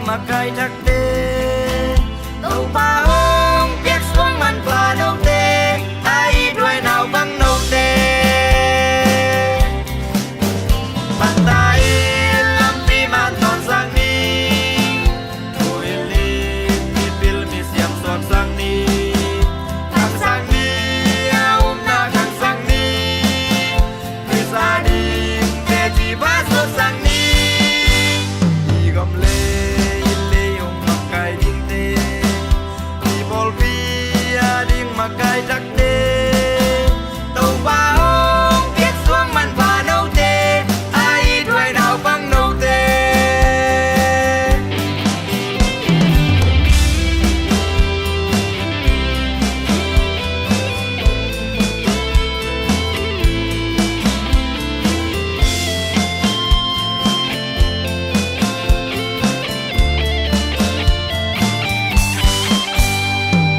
mà cay thắc tê tàu ba ôm biết xuống màn và nâu tê ai đuôi nào băng nâu tê bàn tay làm vì màn toàn sang đi thôi lên mi pil mi siam sọt sang đi thằng sang đi ôm na thằng sang đi vì gia đình để chỉ bắt số sang đi đi gom lê ông mặc cái đinh tê đi bol via đinh mặc cái chắc tê tàu ba ôm biết xuống màn và nâu tê ai đuôi nào băng nâu tê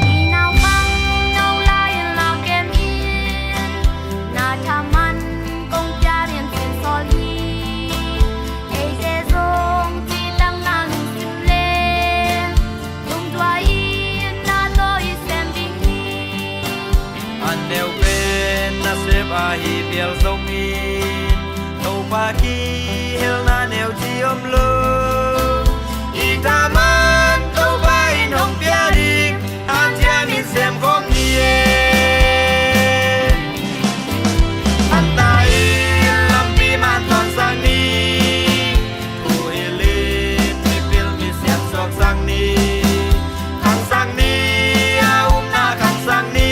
đi nào băng nào lại là kem yên na tham ăn công gia riêng tiền so li ấy dễ dong chỉ tăng năng xin lên dùng đuôi na tôi xem đi anh nêu bên na xếp a hi biel sông in tàu ba ki hel na nêu chi om lơ i tham ăn tàu ba in hong pia đi anh chia min xem gom nie anh ta làm vì man toàn sang đi thôi lên mi pil mi xem sọt sang đi thằng sang đi na thằng sang đi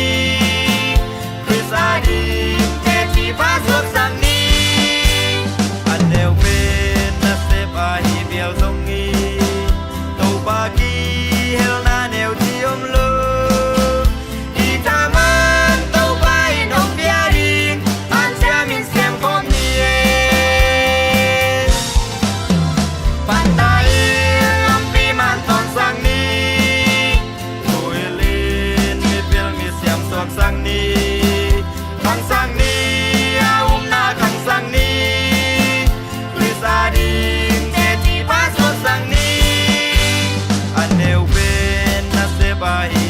vì gia đình để chỉ phát xuất sang đi anh nêu bên na xếp a hi biel sông nghi tàu ba ki hel na nêu chi om lơ i tham ăn tàu ba in hong pia đi anh chia min xem gom nie bàn tay làm vì man toàn sang đi thôi lên mi pil mi xem sọt sang đi thằng sang đi na thằng sang đi vì gia đình để chỉ phát xuất sang đi anh nêu bên na xếp a hi